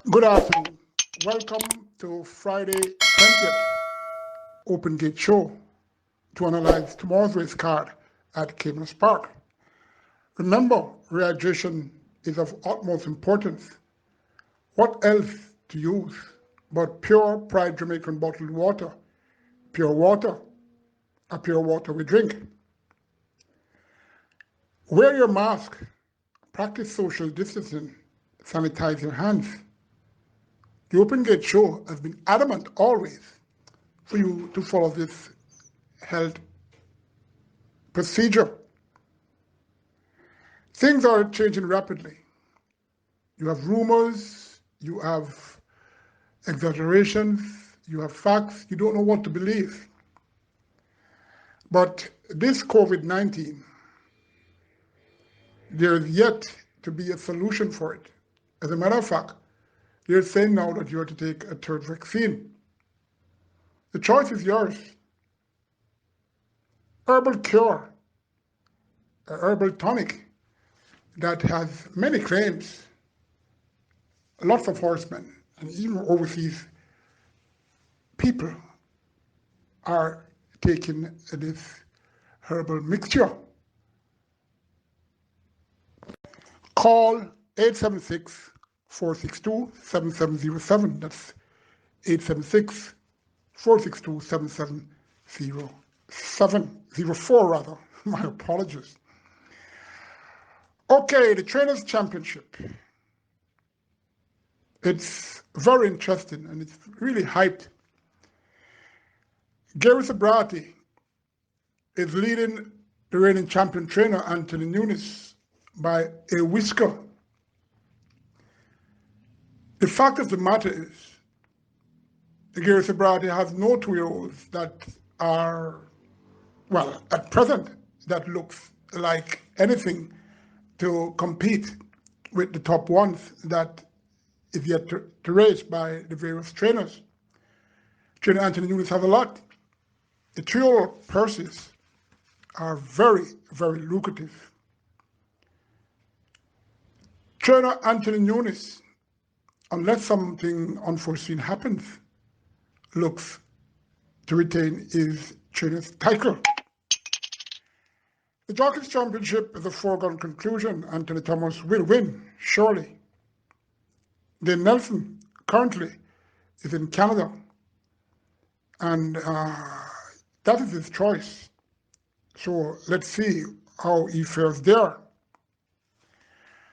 Good afternoon. Welcome to Friday 20th Open Gate Show to analyze tomorrow's race card at Caymanas Park. Remember, rehydration is of utmost importance. What else to use but pure Pride Jamaican bottled water? Pure water, a pure water we drink. Wear your mask, practice social distancing, sanitize your hands. The Open Gate Show has been adamant always for you to follow this health procedure. Things are changing rapidly. You have rumors, you have exaggerations, you have facts, you don't know what to believe. But this COVID-19, there is yet to be a solution for it. As a matter of fact, they're saying now that you have to take a third vaccine. The choice is yours. Herbal cure, a herbal tonic that has many claims, lots of horsemen, and even overseas people are taking this herbal mixture. Call 876-462-7707. That's 876-462-7704 rather. My apologies. Okay, the Trainers' Championship. It's very interesting and it's really hyped. Gary Sabrati is leading the reigning champion trainer Anthony Nunes by a whisker. The fact of the matter is, Gary Sabrati has no 2-year-olds that are, well, at present, that looks like anything to compete with the top ones that is yet to race by the various trainers. Trainer Anthony Nunes has a lot. The 3-year-old purses are very, very lucrative. Trainer Anthony Nunes, unless something unforeseen happens, looks to retain his trainer's title. The Jockeys Championship is a foregone conclusion. Anthony Thomas will win, surely. Dane Nelson currently is in Canada, and that is his choice. So let's see how he fares there.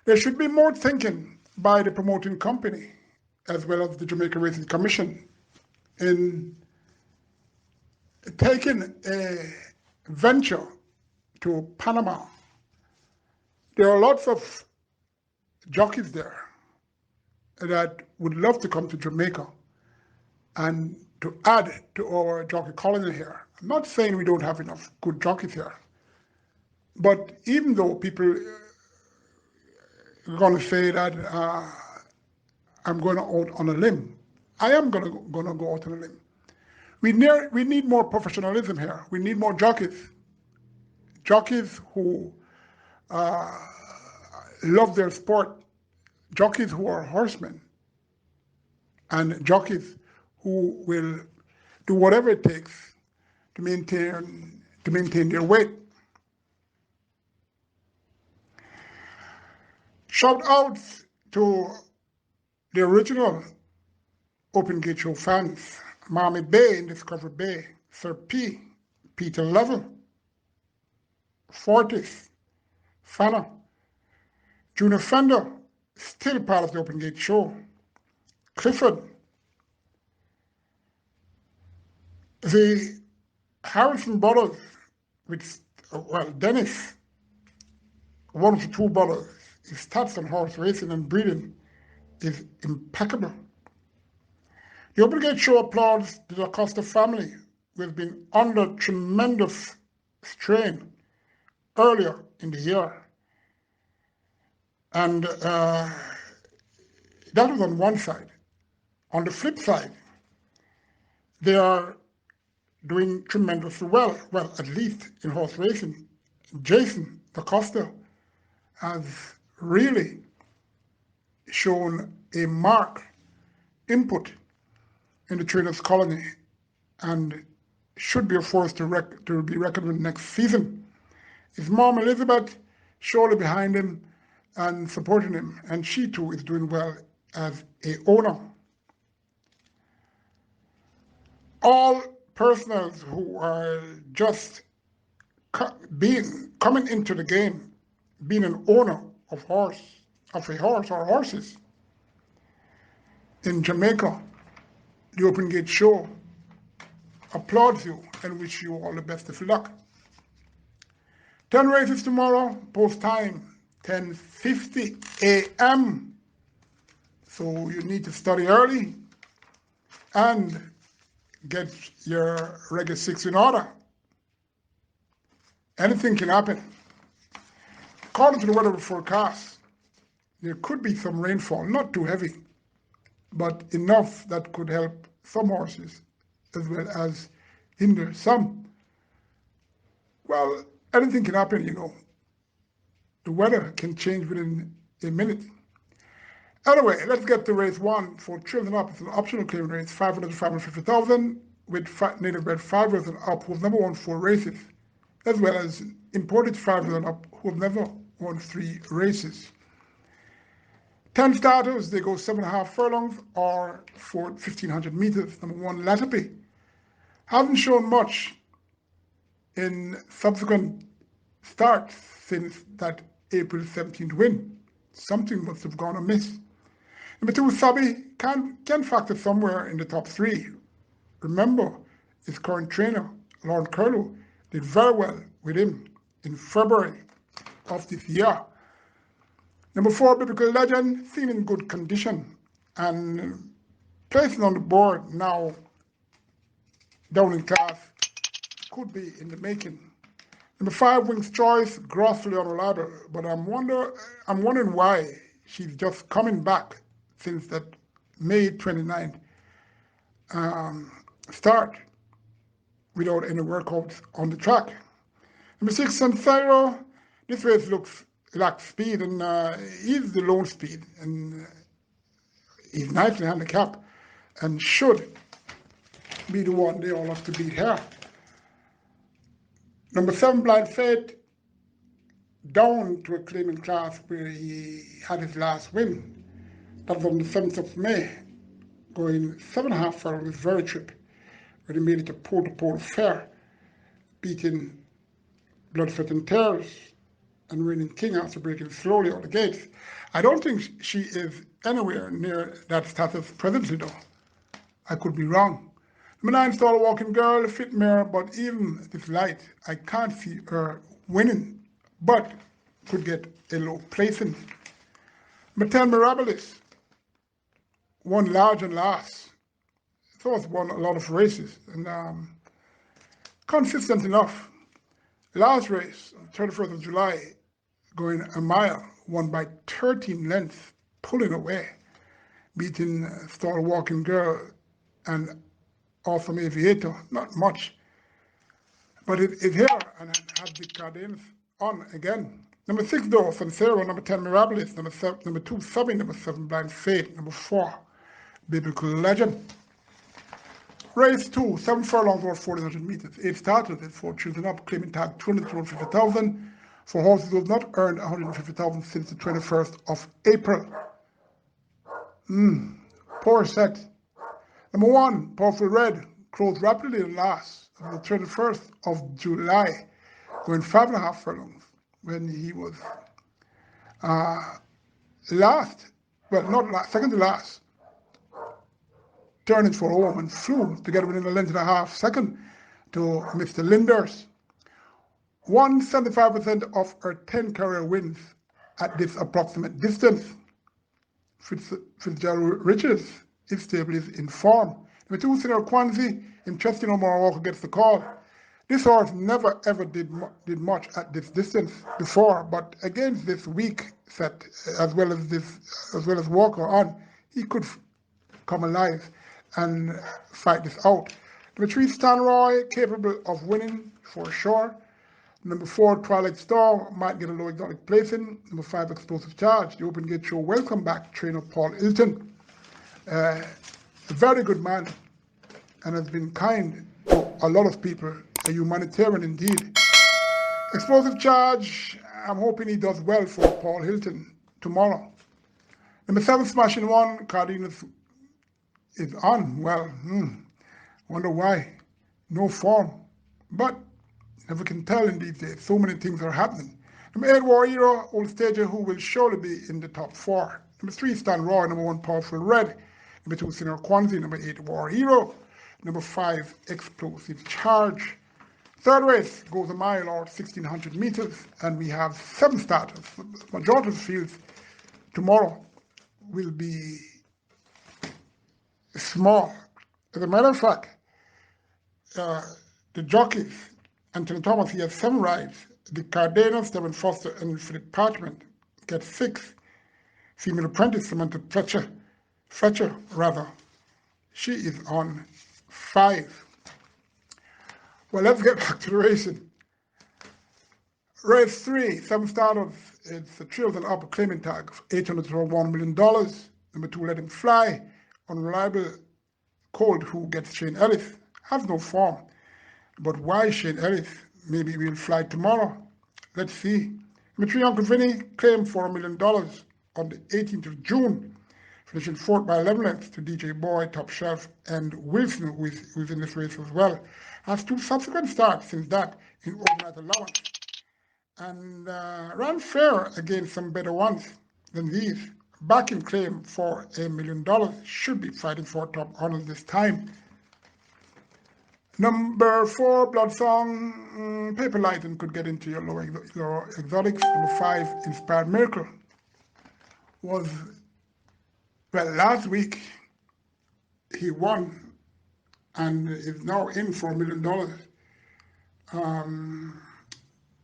There should be more thinking by the promoting company as well as the Jamaican Racing Commission in taking a venture to Panama. There are lots of jockeys there that would love to come to Jamaica and to add to our jockey colony here. I'm not saying we don't have enough good jockeys here, but even though people are going to say that I'm going out on a limb, I am going to go out on a limb. We need more professionalism here. We need more jockeys who love their sport, jockeys who are horsemen, and jockeys who will do whatever it takes to maintain their weight. Shout outs to the original Open Gate Show fans: Miami Bay in Discovery Bay, Sir P, Peter Level, Fortis, Fana, Junior Fender, still part of the Open Gate Show, Clifford, the Harrison brothers with, well, Dennis, one of the two brothers, his stats on horse racing and breeding is impeccable. The Open Gate Show applauds the Acosta family, who has been under tremendous strain earlier in the year. And that was on one side. On the flip side, they are doing tremendously well, at least in horse racing. Jason Acosta has really shown a mark input in the trainers' colony and should be a force to be reckoned with next season. His mom, Elizabeth, surely behind him and supporting him, and she too is doing well as a owner. All personnel who are just coming into the game, being an owner of a horse or horses in Jamaica, the Open Gate Show applauds you and wish you all the best of luck. 10 races tomorrow, post time 10:50 a.m. So you need to study early and get your regular 6 in order. Anything can happen. According to the weather forecast, there could be some rainfall, not too heavy, but enough that could help some horses as well as hinder some. Well, anything can happen, you know. The weather can change within a minute. Anyway, let's get to race 1 for children up. It's an optional claim race, 500 to 550,000 with native bred 5-years and up who have never won 4 races, as well as imported 5-years and up who have never won 3 races. 10 starters, they go 7.5 furlongs or for 1,500 meters. Number 1, Latapi, haven't shown much in subsequent starts since that April 17th win. Something must have gone amiss. Number 2, Sabi, can factor somewhere in the top 3. Remember, his current trainer, Lord Curlew, did very well with him in February of this year. Number 4, Biblical Legend, seen in good condition and placing on the board now down in class, could be in the making. Number 5, Wings Choice, grossly unreliable, but I'm wondering why she's just coming back since that May 29th start without any workouts on the track. Number 6, Sansairo, this race lacks speed, and he's the lone speed, and he's nicely handicapped and should be the one they all have to beat here. Number 7, Blind Fate, down to a claiming class where he had his last win. That was on the 7th of May, going 7.5 furlongs, very trip, where he made it to pole fair, beating Blood, Sweat and Tears and reigning king after breaking slowly out the gates. I don't think she is anywhere near that status presently though. I could be wrong. Number 9, Star Walking Girl, fit mare, but even this light, I can't see her winning, but could get a low placing. Number 10, Mirabilis, won large and last. So it's won a lot of races and consistent enough. Last race, 31st of July, going a mile, won by 13 lengths, pulling away, beating Star Walking Girl and Awesome Aviator, not much. But it's here and had the cadence on again. Number 6, though, Sansero. Number 10, Mirabilis. Number 2, Subby. Number 7, Blind Fate. Number 4, Biblical Legend. Race 2, 7 furlongs or 1,400 meters. 8 starters and 4 children up, claiming tag 250,000 for horses who have not earned 150,000 since the 21st of April. Poor set. Number 1, Powerful Red, closed rapidly and last on the 21st of July, going 5.5 furlongs when he was second to last. Turned it for home and flew to get within a length and a half second to Mr. Linders. Won 75% of her 10 career wins at this approximate distance. Fitzgerald Richards, his stable is in form. Number 2, Senior Kwanzi, interesting Omar Walker gets the call. This horse never ever did much at this distance before, but against this weak set, as well as Walker on, he could come alive and fight this out. Number 3, Stan Roy, capable of winning for sure. Number 4, Twilight Star, might get a low exotic placing. Number 5, Explosive Charge, the Open Gate Show. Welcome back, trainer Paul Hilton. a very good man and has been kind to a lot of people, a humanitarian indeed. Explosive charge, I'm hoping he does well for Paul Hilton tomorrow. Number 7, Smashing One, Cardenas is on. Well, wonder why. No form. But never can tell in these days. So many things are happening. Number 8, War Hero, Old Stager, who will surely be in the top 4. Number 3, Stan Roy. Number 1, Powerful Red. Number 2, Sinner Kwanzi. Number 8, War Hero. Number 5, Explosive Charge. Third race goes a mile or 1,600 meters, and we have 7 starters. The majority of the fields tomorrow will be small. As a matter of fact, the jockeys, Anthony Thomas, he has 7 rides. The Cardenas, Devin Foster, and Philip Parchment get 6. Female apprentice, Samantha Fletcher, she is on 5. Well, let's get back to the racing. Race 3, 7 starters. It's a Trails and Upper claiming tag of $800 to $1 million. Number 2, Let Him Fly. Unreliable Cold, who gets Shane Ellis. Has no form. But why Shane Ellis? Maybe we'll fly tomorrow. Let's see. Number 3, Uncle Vinny, claimed for $1 million on the 18th of June. Finishing 4th by 11 lengths to DJ Boy, Top Shelf, and Wilson, who's in this race as well. Has 2 subsequent starts since that in overnight allowance. And ran fair against some better ones than these. Back in claim for $1 million. Should be fighting for top honors this time. Number 4, Blood Song, Paper Lighten could get into your lower exotics. Number 5, Inspired Miracle was, well, last week he won and is now in for $1 million.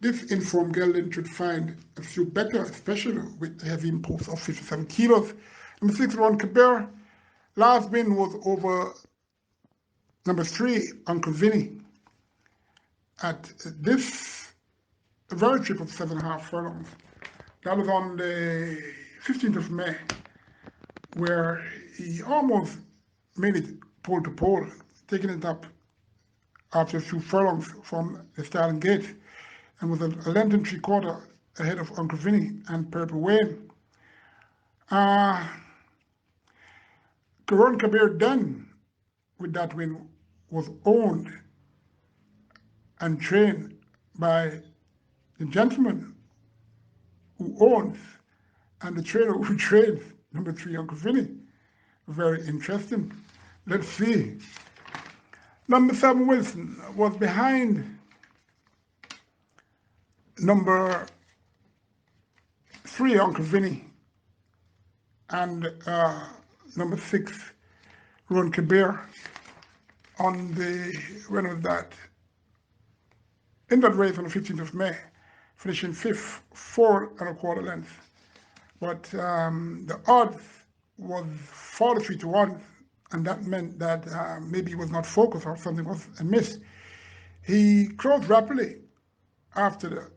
This informed gelding should find a few better, especially with the heavy impulse of 57 kilos. Number 6, Ron Kabir. Last win was over number 3, Uncle Vinny, at this very trip of 7.5 furlongs. That was on the 15th of May, where he almost made it pole to pole, taking it up after a few furlongs from the starting gate, and was a length and 3/4 ahead of Uncle Vinny and Purple Wayne. Karan Kabir then, with that win, was owned and trained by the gentleman who owns and the trainer who trains number 3, Uncle Vinny. Very interesting. Let's see. Number 7, Wilson, was behind number 3, Uncle Vinny, and number 6, Ron Kabir, on the, when was that? In that race on the 15th of May, finishing 5th, 4.25 lengths. But the odds was 43 to 1, and that meant that maybe he was not focused or something was amiss. He closed rapidly after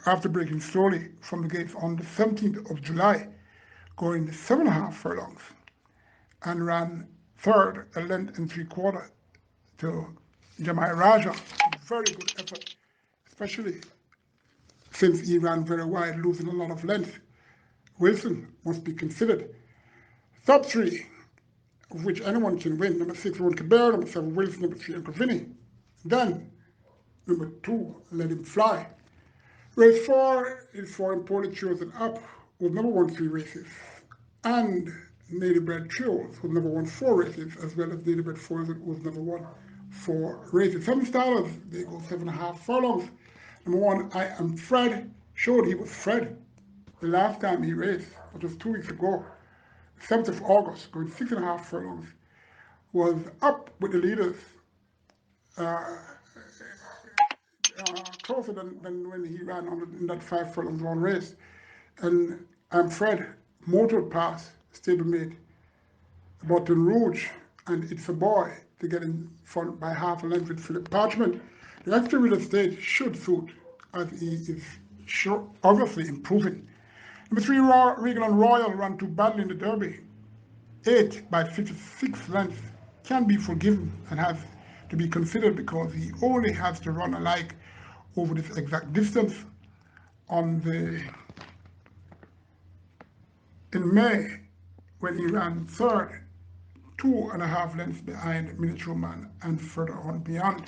after breaking slowly from the gates on the 17th of July, going 7.5 furlongs, and ran 3rd, a length and 3/4 to Jamai Raja. Very good effort, especially since he ran very wide, losing a lot of length. Wilson must be considered. Top 3, of which anyone can win. Number 6, Ron Kabir. Number 7, Wilson. Number 3, Uncle Vinny. Then, number 2, Let Him Fly. Race 4 is for imported trios and up, with number 1 3 races, and native bred trios with number 1 4 races, as well as native bred fours with number 1 4 races. 7 starters, they go 7.5 furlongs. Number 1, I Am Fred, showed he was Fred the last time he raced, which was 2 weeks ago, 7th of August, going 6.5 furlongs, was up with the leaders, closer than when he ran in that 5 furlongs one race. And I'm Fred, motored past stablemate Baton Rouge, and It's a Boy to get in front by half a length with Philip Parchment. The extra real estate should suit, as he is obviously improving. Number 3, Regal and Royal ran too badly in the Derby 8 by 56 lengths can be forgiven and has to be considered because he only has to run a like over this exact distance in May, when he ran third, 2.5 lengths behind Miniature Man and further on beyond.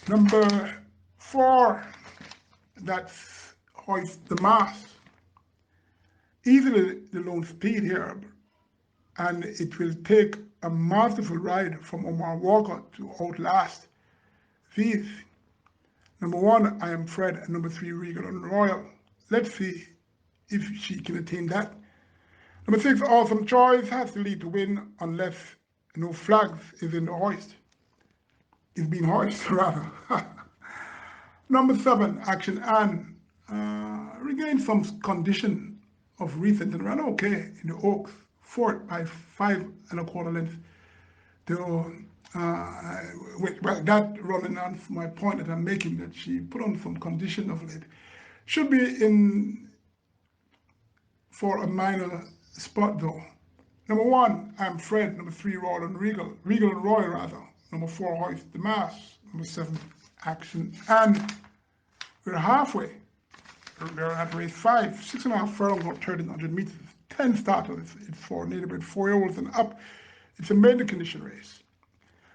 Number 4, that's Hoist the Mast. Easily the lone speed here, and it will take a masterful ride from Omar Walker to outlast these. Number 1, I Am Fred, and number 3, Regal and Royal. Let's see if she can attain that. Number 6, Awesome Choice has to lead to win unless no flags is in the hoist. Is being hoisted, rather. Number 7, Action Ann, regained some condition of recent and ran okay in the Oaks, 4th by 5.25 lengths. Well, that running on for my point that I'm making, that she put on some condition of late. Should be in for a minor spot though. Number 1, I'm Fred. Number 3, Royal and Regal. Regal and Royal, rather. Number 4, Hoist the Mast. Number 7, Action. And we're halfway. We're at race 5, 6.5 furlongs or 1,300 meters. 10 starters. It's for native 4-year-olds and up. It's a maiden condition race.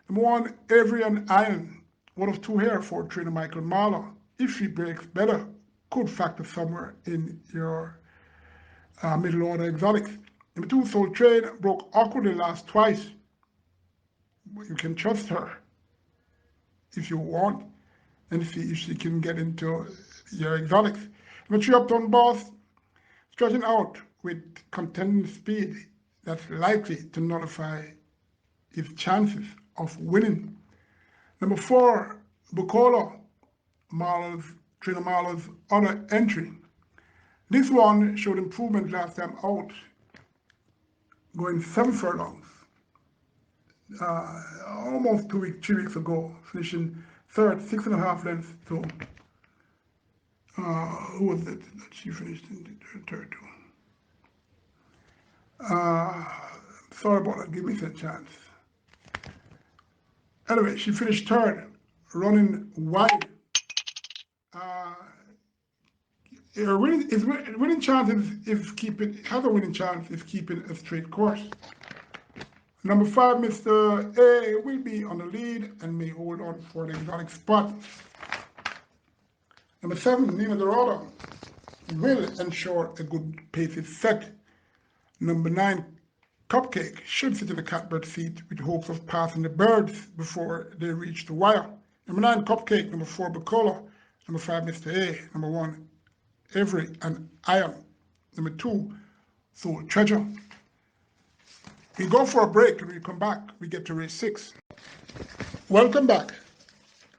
Number 1, Avery and Iron. 1 of 2 here for trainer Michael Marler. If she breaks better, could factor somewhere in your middle order exotics. Number 2, Soul Train, broke awkwardly last twice. But you can trust her if you want and see if she can get into your exotics. Number 3, Uptown Boss, stretching out with contending speed that's likely to nullify his chances of winning. Number 4, Bucola, trainer Marler's other entry. This one showed improvement last time out, going 7 furlongs, almost 3 weeks ago, finishing third, 6.5 lengths to, who was it that she finished in third to? Sorry about that, give me a chance. Anyway, she finished third, running wide. Her winning chance is keeping a straight course. Number 5, Mr. A will be on the lead and may hold on for the exotic spot. Number 7, Nina Dorado will ensure a good pace is set. Number 9, Cupcake should sit in the catbird seat with hopes of passing the birds before they reach the wire. Number 9, Cupcake. Number 4, Bucola. Number 5, Mr. A. Number 1, Avery and Iron. Number 2, Soul Treasure. We go for a break, and we come back. We get to race 6. Welcome back.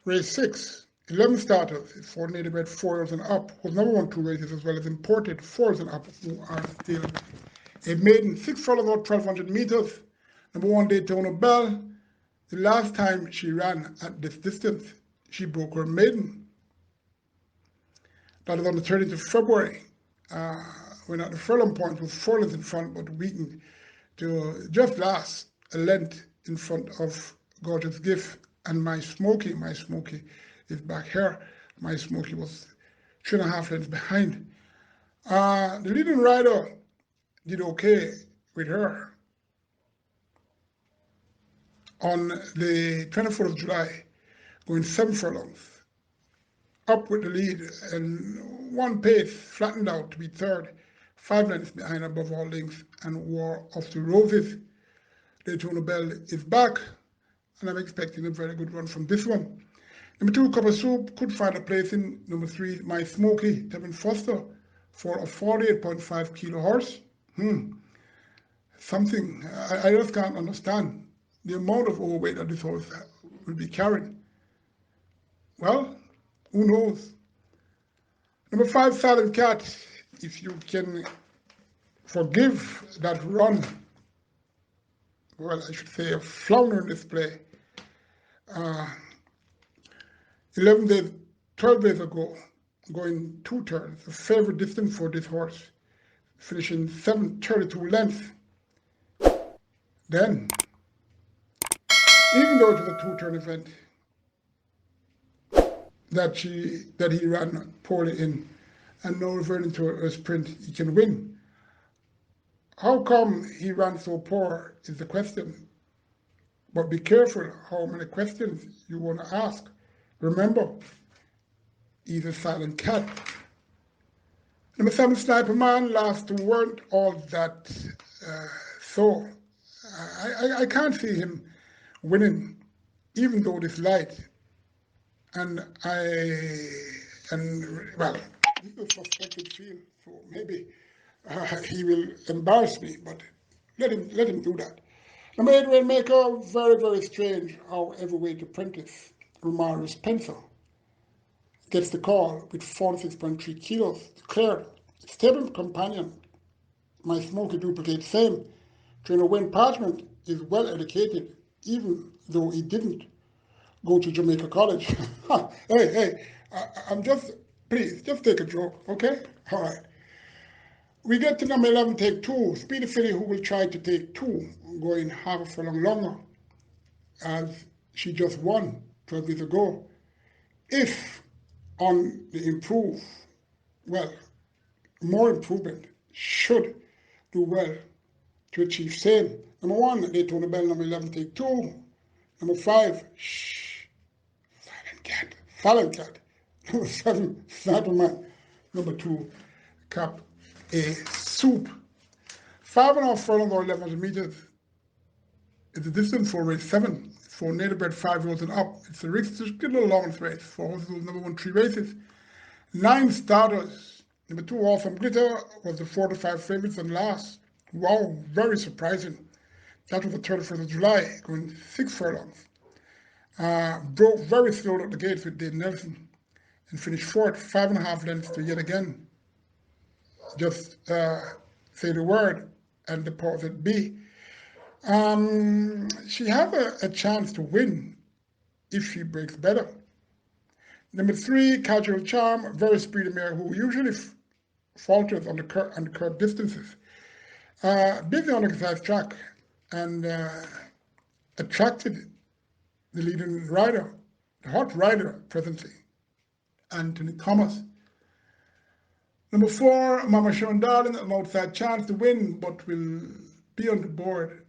Race 6, 11 starters. It's for native bred 4-years and up, whose number 1, 2 races, as well as imported 4-years and up, who are still a maiden. 6 furlongs or 1,200 meters. Number 1, Daytona Belle. The last time she ran at this distance, she broke her maiden. That was on the 30th of February, when at the furlong point was 4 lengths in front, but weakened to just last a length in front of Gorgeous Gift and My Smoky. My Smoky is back here. My Smoky was 3.5 lengths behind. The leading rider did okay with her. On the 24th of July, going 7 furlongs. Up with the lead, and 1 pace flattened out to be third, 5 lengths behind Above All Links and War of the Roses. Daytona Belle is back, and I'm expecting a very good run from this one. Number 2, Cup of Soup could find a place in. Number 3, My Smoky, Tevin Foster, for a 48.5 kilo horse. Something, I just can't understand the amount of overweight that this horse will be carrying. Well, who knows? Number 5, Silent Cat, if you can forgive that run, well, I should say a floundering display, 11 days, 12 days ago, going 2 turns, a favorite distance for this horse, finishing 7.32 lengths. Then, even though it was a two-turn event that he ran poorly in, and now reverting to a sprint, he can win. How come he ran so poor is the question. But be careful how many questions you want to ask. Remember, he's a silent cat. Number 7, Sniper Man. Last two weren't all that so. I can't see him winning, even though this light. And well, he's a suspected field, so maybe he will embarrass me, but let him do that. Number 8, Rainmaker. Very, very strange how heavyweight apprentice Romario Spencer gets the call with 46.3 kilos declared. Stable companion, my smoky duplicate, same. Trainer Wayne Parchment is well educated, even though he didn't go to Jamaica College. Hey, I'm just, please, just take a joke, okay? All right. We get to number 11, Take Two. Speedy filly who will try to take two, going half a furlong longer, as she just won 12 years ago. If on the improve, well, more improvement, should do well to achieve same. Number 1, Daytona Bell. Number 11, Take Two. Number 5, Silent Cat. Number 7, Sniper Man. Number 2, Cap A Soup. 5.5 furlongs or 1,100 meters is the distance for race 7. It's for native bred 5-year-olds and up. It's a race, just a little long race for horses who never won 3 races. 9 starters. Number 2, Awesome Glitter, was the 4 to 5 favorites and last. Wow, very surprising. That was the 31st of July, going 6 furlongs. Broke very slow at the gates with Dave Nelson and finished 4th, 5.5 lengths to yet again. Just say the word and deposit B. She have a chance to win if she breaks better. Number 3, Casual Charm, very speedy mare who usually falters on the curved distances. Busy on the exercise track and attracted the leading rider, the hot rider presently, Anthony Thomas. Number 4, Mama Sean Darling, an outside chance to win, but will be on the board,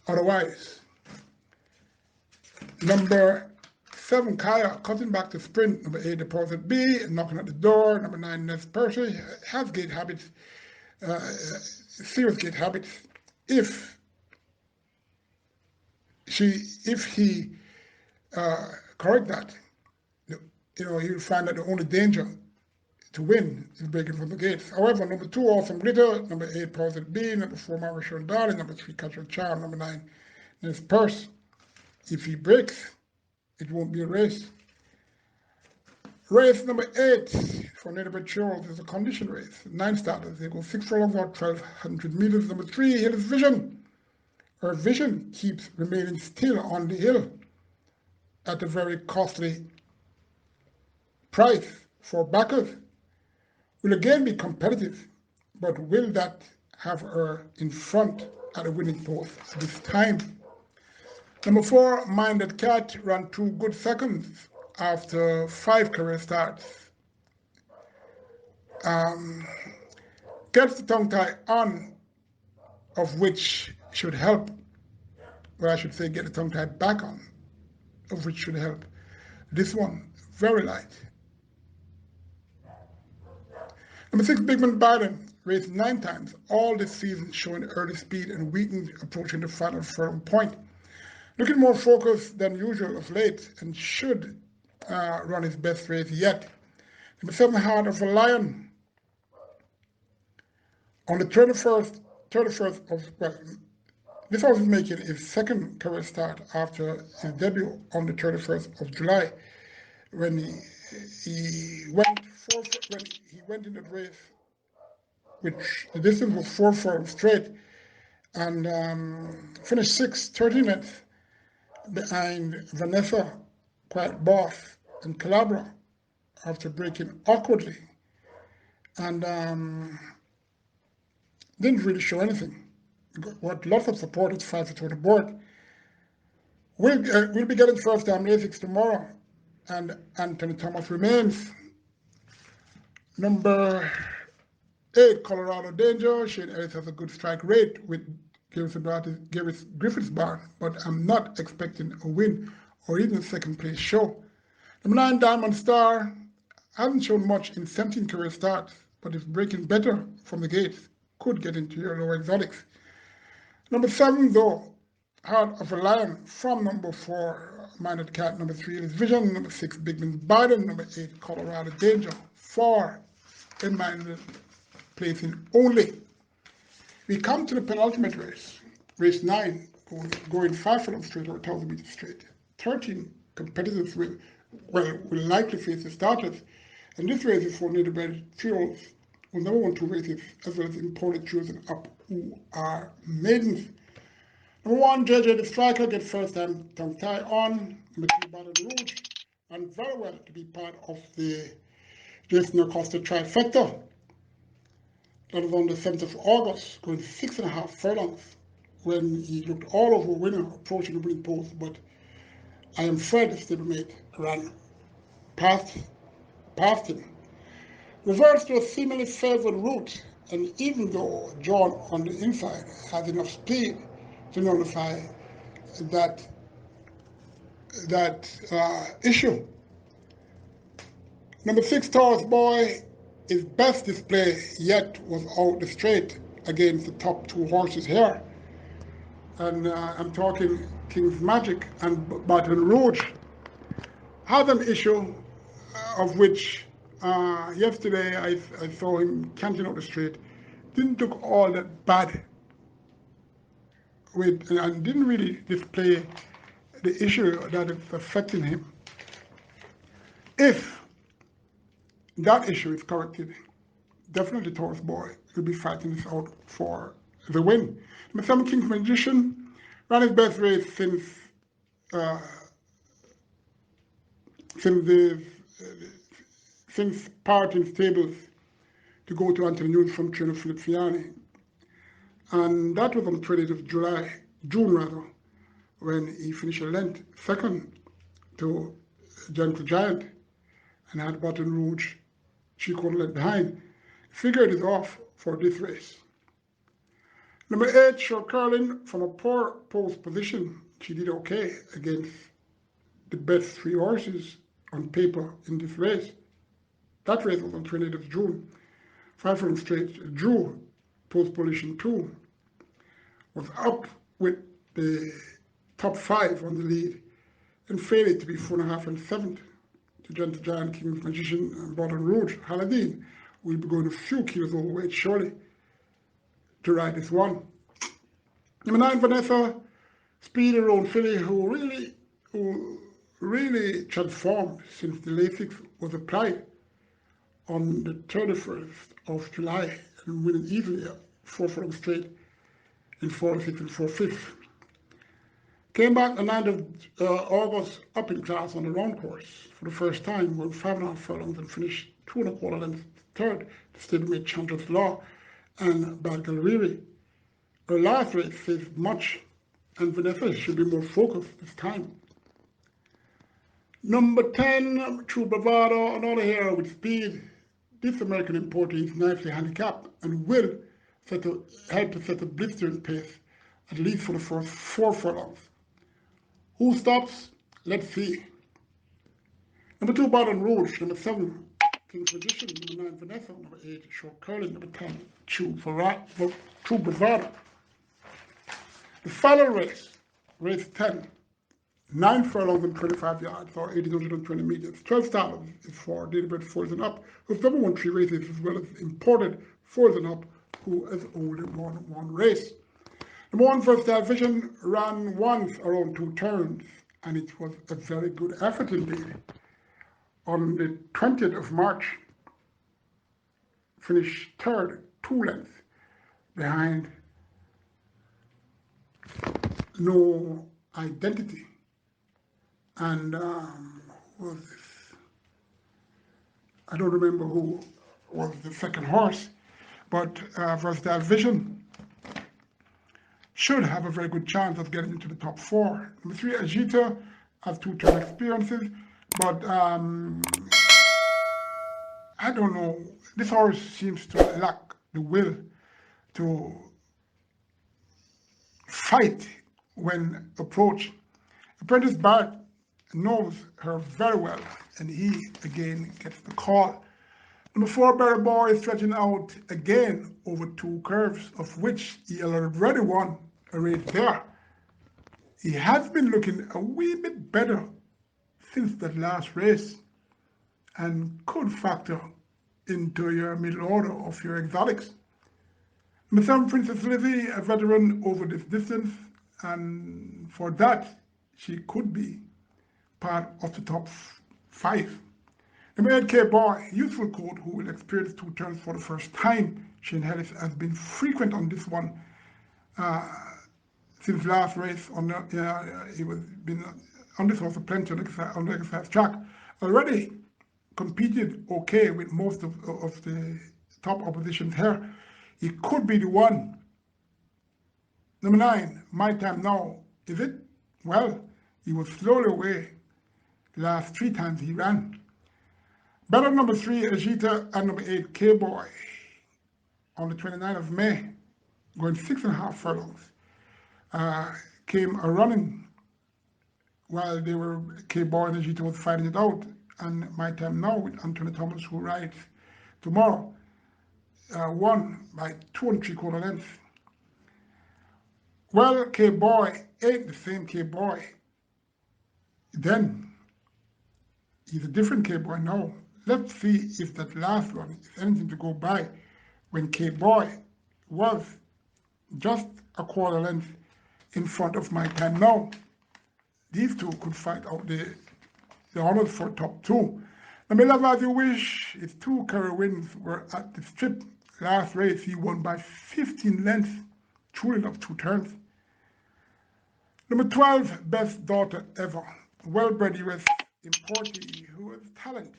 otherwise. Number 7, Kaya, cutting back to sprint. Number 8, Deposit B, knocking at the door. Number 9, Ness Percy, has gait habits, serious gait habits. If he correct that, you'll find that the only danger to win is breaking from the gates. However, number 2, Awesome Glitter. Number 8, Deposit B. Number 4, Marishon Darling. Number 3, Casual Charm. Number 9, Ness Percy. If he breaks, it won't be a race. Race number 8 for native bred Charles is a condition race. 9 starters. They go 6 furlongs or 1,200 meters. Number 3, Hill's Vision. Her vision keeps remaining still on the hill at a very costly price for backers. Will again be competitive, but will that have her in front at a winning post this time? Number 4, Minded Cat, ran 2 good seconds after 5 career starts. Gets the tongue tie on, of which should help, or I should say get the tongue tie back on, of which should help. This one, very light. Number 6, Bigman Biden, raced 9 times, all this season showing early speed and weakened approaching the final firm point. Looking more focused than usual of late and should run his best race yet. Number 7, Heart of a Lion. On the 31st of, well, this horse is making his second career start after his debut on the 31st of July, when he went in the race, which the distance was 4 furlongs straight, and finished 6th, 13th behind Vanessa, Quiet Boss, and Calabra after breaking awkwardly, and didn't really show anything. what lots of supporters fight to the board. We'll be getting first time races tomorrow, and Anthony Thomas remains. Number 8, Colorado Danger. Shane Ellis has a good strike rate with Gareth Griffith's bar, but I'm not expecting a win or even a second place show. Number 9, Diamond Star, hasn't shown much in 17 career starts, but is breaking better from the gates. Could get into your lower exotics. Number 7, though, Heart of a Lion from number 4, Minded Cat. Number 3 is Vision. Number 6, Bigman Biden. Number 8, Colorado Danger. 4, in Minded placing only. We come to the penultimate race, race 9, going 5 furlongs straight or 1,000 meters straight. 13 competitors will likely face the starters, and this race is for native bred trios who never won 2 races, as well as imported trios and up who are maidens. Number 1, JJ the Striker, gets first time tongue tie on. Number 2, Baton Rouge, and very well to be part of the Jason Acosta trifecta. That was on the 7th of August, going 6.5 furlongs, when he looked all over a winner, approaching the winning post, but I am afraid the stablemate ran past him. Reversed to a seemingly favored route, and even though John on the inside has enough speed to nullify that issue. Number 6, Taurus Boy, his best display yet was out the straight against the top 2 horses here. And I'm talking King's Magic and Baton Rouge. Had an issue of which yesterday I saw him canting out the straight. Didn't look all that bad and didn't really display the issue that is affecting him. If that issue is corrected, definitely Taurus Boy will be fighting this out for the win. Number 7, King's Magician, ran his best race since parting stables to go to Anthony News from trainer Philip Fiani. And that was on the 20th of June, when he finished a length second to Gentle Giant and had Baton Rouge 3/4 length behind. Figured it off for this race. Number 8, Show Curling, from a poor post position. She did okay against the best 3 horses on paper in this race. That race was on 28th of June. 5 furlongs straight, drew post position 2. Was up with the top 5 on the lead and failed to be 4.5 and 7th to Gentle Giant, King's Magician, and Baton Rouge. Haladine will be going a few kilos overweight surely to ride this one. Number 9, Vanessa, speedy road filly, who really transformed since the LASIK was applied on the 31st of July and winning easily 4 furlongs straight in 4.6 and 4.5. Came back the 9th of August up in class on the round course for the first time, won 5.5 furlongs and finished 2.25 lengths third to stablemate Chandra's Law and Bad Gallery. Her last race says much, and Vanessa should be more focused this time. Number 10, True Bravado, another hero with speed. This American importer is nicely handicapped and will help to set a blistering pace, at least for the first 4 furlongs. Who stops? Let's see. Number 2, Baton Rouge. Number 7, King's Magician. Number 9, Vanessa. Number 8, Short Curling. Number 10, True Bravado. The final race, race 10, 9 furlongs and 25 yards, or 1,820 meters. 12 starters is for David 4s and up, who's never won 3 races, as well as imported 4s and up, who has only won 1 race. Number 1, First Vision, ran once around 2 turns, and it was a very good effort indeed. On the 20th of March, finished 3rd, 2 lengths behind No Identity. And who was this? I don't remember who was the second horse, but Versatile Vision should have a very good chance of getting into the top 4. Number 3, Ajita, has 2 turn experiences, but I don't know. This horse seems to lack the will to fight when approached. Apprentice Barrett knows her very well, and he again gets the call. Number 4, Barry Boy, is stretching out again over 2 curves, of which he already won a race there. He has been looking a wee bit better since that last race and could factor into your middle order of your exotics. Number 7, Princess Lizzie, a veteran over this distance, and for that, she could be part of the top 5. Number 8, K-Boy, youthful colt who will experience 2 turns for the first time. Shane Harris has been frequent on this one since last race. He was been on this horse plenty on the exercise track. Already competed okay with most of the top oppositions here. He could be the one. Number 9, My Time Now. Is it? Well, he was slowly away the last 3 times he ran. Battle number 3, Ajita, and number 8, K-Boy, on the 29th of May, going 6.5 furlongs, came a running while they were, K-Boy and Ajita was fighting it out, and My Time Now with Anthony Thomas, who rides tomorrow, won by 2 3/4 lengths. Well, K-Boy ain't the same K-Boy then. He's a different K-Boy now. Let's see if that last one is anything to go by, when K-Boy was just a 1/4 length in front of My Time Now. These two could fight out the honors for top 2. Number 11, As You Wish, his 2 career wins were at the Strip. Last race, he won by 15 lengths, true enough 2 turns. Number 12, Best Daughter Ever, well-bred US importee who has talent.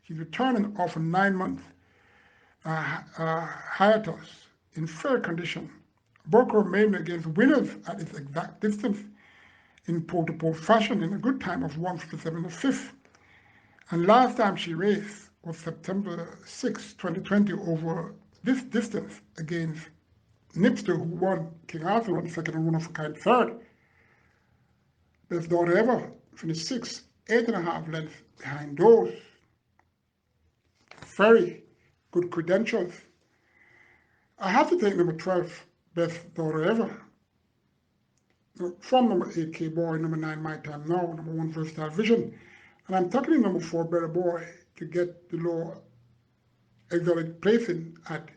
She's returning after 9 months hiatus in fair condition. Broke her maiden against winners at its exact distance in pole-to-pole fashion in a good time of 1:57.5. And last time she raced was September 6, 2020, over this distance against Nipster, who won, King Arthur won second and one-of-a-kind third. Best Daughter Ever finished 6th, 8.5 lengths behind those. Very good credentials. I have to take number 12, Best Daughter Ever. From number 8, K-Boy, number 9, My Time Now, number 1, Versatile Vision. And I'm tackling number 4, Better Boy, to get the lower exotic placing at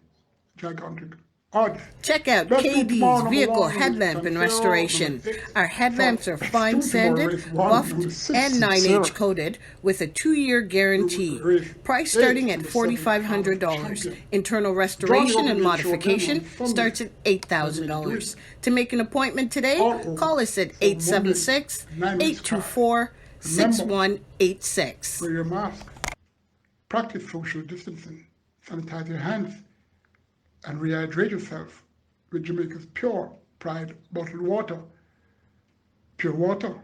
gigantic odds. Check out KD's vehicle headlamp and restoration. Our headlamps are fine sanded, buffed, and 9H coated with a 2-year guarantee. Price starting at $4,500. Internal restoration and modification starts at $8,000. To make an appointment today, call us at 876-824-6186. Wear your mask. Practice social distancing. Sanitize your hands. And rehydrate yourself with Jamaica's pure Pride bottled water. Pure water.